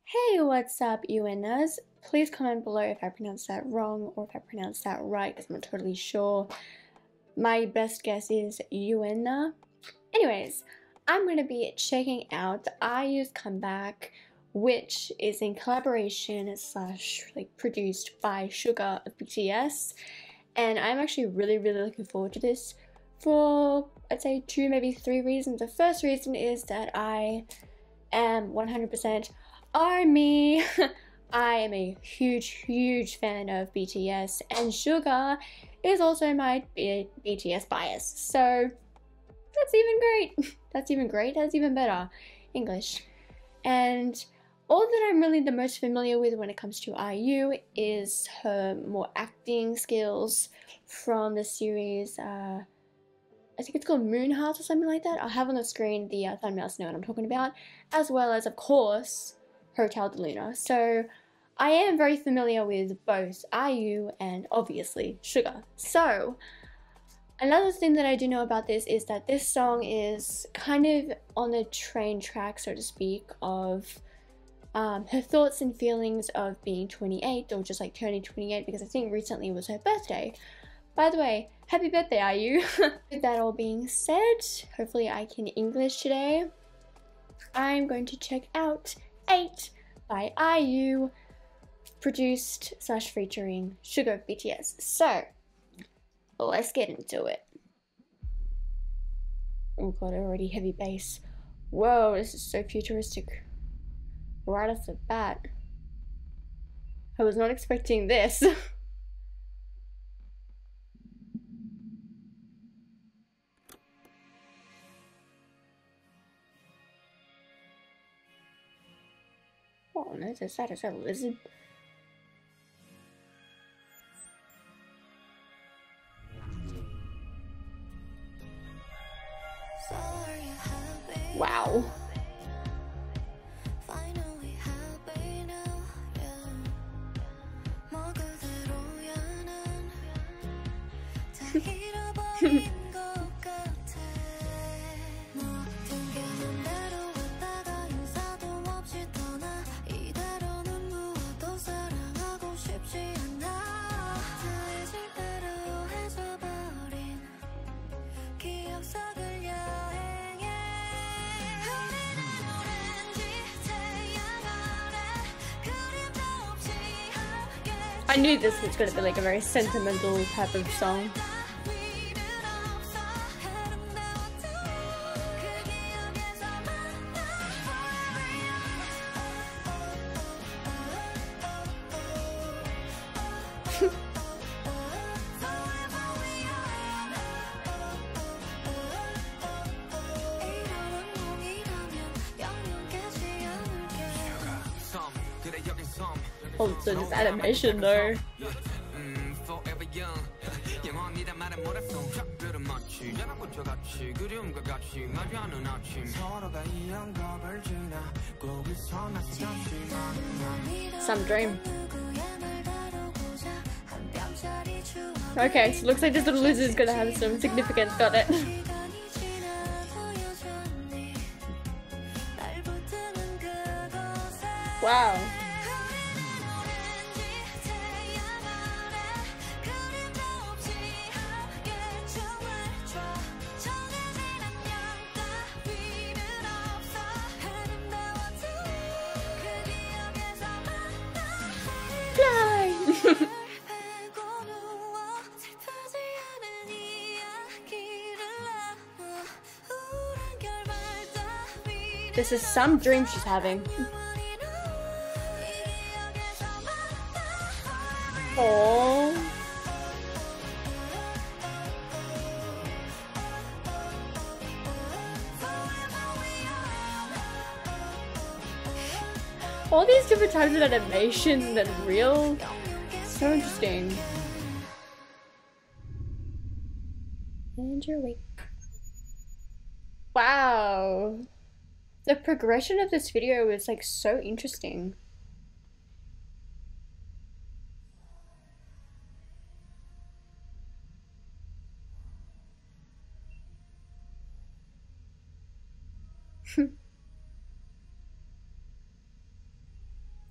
Hey, what's up, UNers? Please comment below if I pronounced that wrong or if I pronounced that right, because I'm not totally sure. My best guess is UNA. Anyways, I'm going to be checking out IU's comeback, which is in collaboration slash produced by SUGA of BTS. And I'm actually really looking forward to this for, I'd say, two, maybe three reasons. The first reason is that I am 100% ARMY. I am a huge fan of BTS, and SUGA is also my BTS bias. So that's even great. That's even great. That's even better. English. And all that I'm really the most familiar with when it comes to IU is her more acting skills from the series, I think it's called Moon Heart or something like that. I'll have on the screen the thumbnail to know what I'm talking about, as well as, of course, Hotel de Luna. So I am very familiar with both IU and obviously SUGA. So another thing that I do know about this is that this song is kind of on the train track, so to speak, of her thoughts and feelings of being 28, or just like turning 28, because I think recently was her birthday. By the way, happy birthday, IU! With that all being said, hopefully I can English today. I'm going to check out Eight by IU, produced slash featuring SUGA of BTS. So, let's get into it. Oh god, already heavy bass. Whoa, this is so futuristic. Right off the bat. I was not expecting this. Oh no, is that a lizard? Wow. I knew this was going to be like a very sentimental type of song. Oh, so this animation though. Some dream. Okay, so it looks like this little lizard is gonna have some significance, got it. Wow. This is some dream she's having. Oh. All these different types of animation and real. So interesting. And you're awake. Wow. The progression of this video is like so interesting.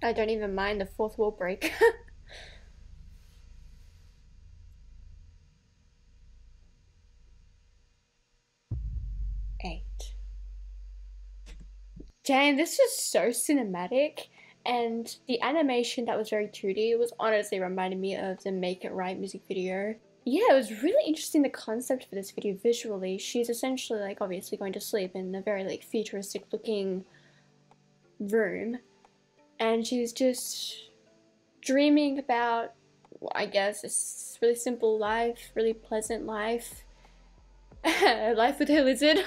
I don't even mind the fourth wall break. Eight. Damn, this was so cinematic, and the animation that was very 2D was honestly reminding me of the Make It Right music video. Yeah, it was really interesting, the concept for this video visually. She's essentially like obviously going to sleep in a very like futuristic looking room, and she's just dreaming about, I guess, a really simple life, really pleasant life. Life with her lizard.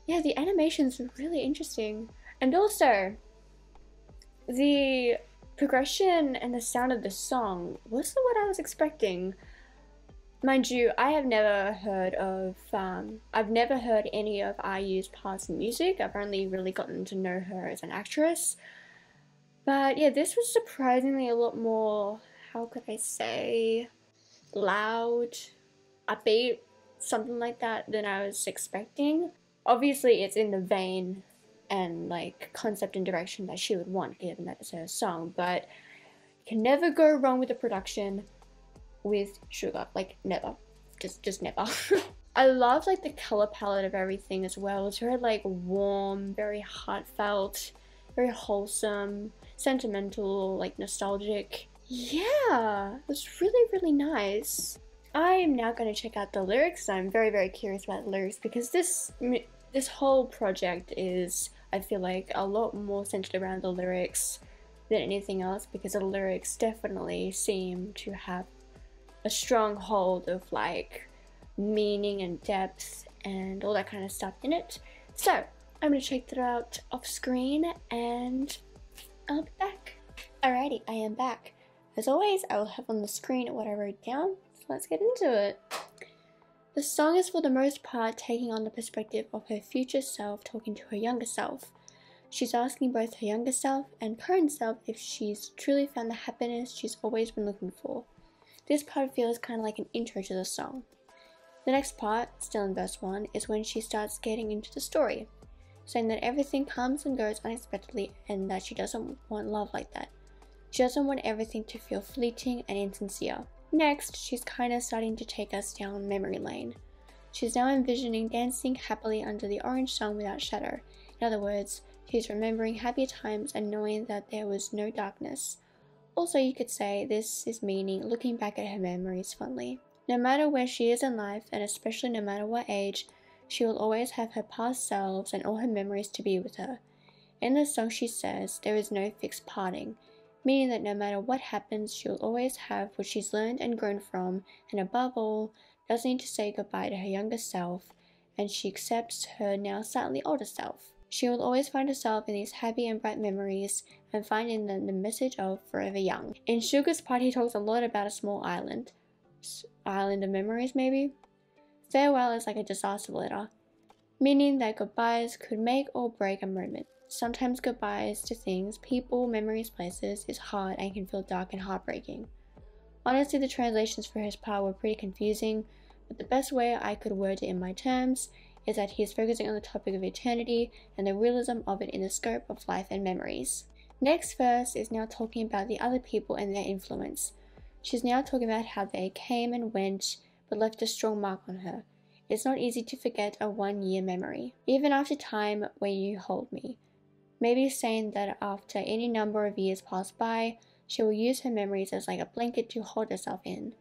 Yeah, the animations were really interesting. And also, the progression and the sound of the song wasn't what I was expecting. Mind you, I have never heard of, I've never heard any of IU's past music. I've only really gotten to know her as an actress. But yeah, this was surprisingly a lot more, how could I say, loud, upbeat, something like that, than I was expecting. Obviously, it's in the vein and like concept and direction that she would want, given that it's her song, but you can never go wrong with the production with SUGA, like never, just never. I love like the color palette of everything as well. It's very like warm, very heartfelt, very wholesome, sentimental, like nostalgic. Yeah, it was really, really nice. I am now going to check out the lyrics. I'm very, very curious about the lyrics because this whole project is, I feel like, a lot more centered around the lyrics than anything else, because the lyrics definitely seem to have a strong hold of like meaning and depth and all that kind of stuff in it. So I'm going to check that out off screen and I'll be back. Alrighty, I am back. As always, I will have on the screen what I wrote down. Let's get into it. The song is for the most part taking on the perspective of her future self talking to her younger self. She's asking both her younger self and current self if she's truly found the happiness she's always been looking for. This part feels kind of like an intro to the song. The next part, still in verse 1, is when she starts getting into the story, saying that everything comes and goes unexpectedly and that she doesn't want love like that. She doesn't want everything to feel fleeting and insincere. Next, she's kind of starting to take us down memory lane. She's now envisioning dancing happily under the orange sun without shadow. In other words, she's remembering happier times and knowing that there was no darkness. Also, you could say this is meaning looking back at her memories fondly. No matter where she is in life, and especially no matter what age, she will always have her past selves and all her memories to be with her. In the song she says, there is no fixed parting, meaning that no matter what happens, she will always have what she's learned and grown from, and above all, doesn't need to say goodbye to her younger self, and she accepts her now slightly older self. She will always find herself in these happy and bright memories, and find in them the message of forever young. In SUGA's part, he talks a lot about a small island. Island of memories, maybe? Farewell is like a disaster letter, meaning that goodbyes could make or break a moment. Sometimes goodbyes to things, people, memories, places is hard and can feel dark and heartbreaking. Honestly, the translations for his part were pretty confusing, but the best way I could word it in my terms is that he is focusing on the topic of eternity and the realism of it in the scope of life and memories. Next verse is now talking about the other people and their influence. She's now talking about how they came and went, but left a strong mark on her. It's not easy to forget a one-year memory, even after time where you hold me. Maybe saying that after any number of years pass by, she will use her memories as like a blanket to hold herself in.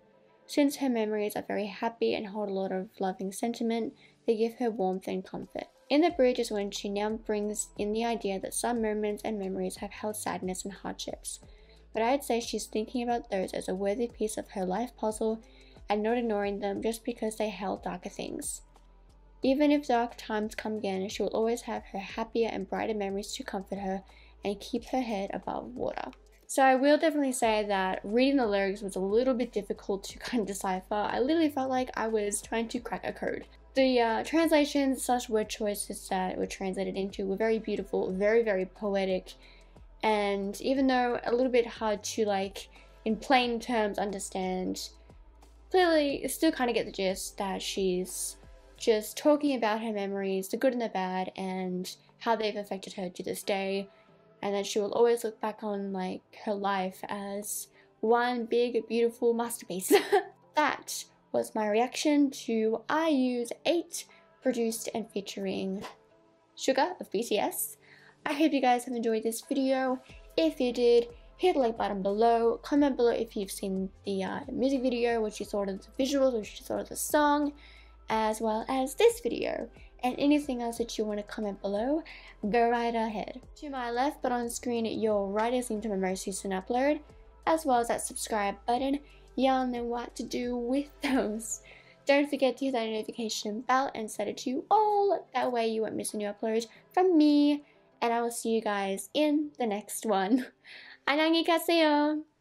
Since her memories are very happy and hold a lot of loving sentiment, they give her warmth and comfort. In the bridge is when she now brings in the idea that some moments and memories have held sadness and hardships, but I'd say she's thinking about those as a worthy piece of her life puzzle and not ignoring them just because they held darker things. Even if dark times come again, she will always have her happier and brighter memories to comfort her and keep her head above water. So I will definitely say that reading the lyrics was a little bit difficult to kind of decipher. I literally felt like I was trying to crack a code. The translations / word choices that were translated into were very beautiful, very, very poetic, and even though a little bit hard to like in plain terms understand, clearly still kind of get the gist that she's just talking about her memories, the good and the bad, and how they've affected her to this day. and then she will always look back on like her life as one big beautiful masterpiece. That was my reaction to IU's Eight, produced and featuring SUGA of BTS. I hope you guys have enjoyed this video. If you did, hit the like button below, comment below if you've seen the music video, what you thought of the visuals, what you thought of the song, as well as this video. And anything else that you want to comment below, go right ahead. To my left, but on screen, your right is linked to my most recent upload, as well as that subscribe button. Y'all know what to do with those. Don't forget to hit that notification bell and set it to all, that way you won't miss a new upload from me. And I will see you guys in the next one. 안녕히 가세요.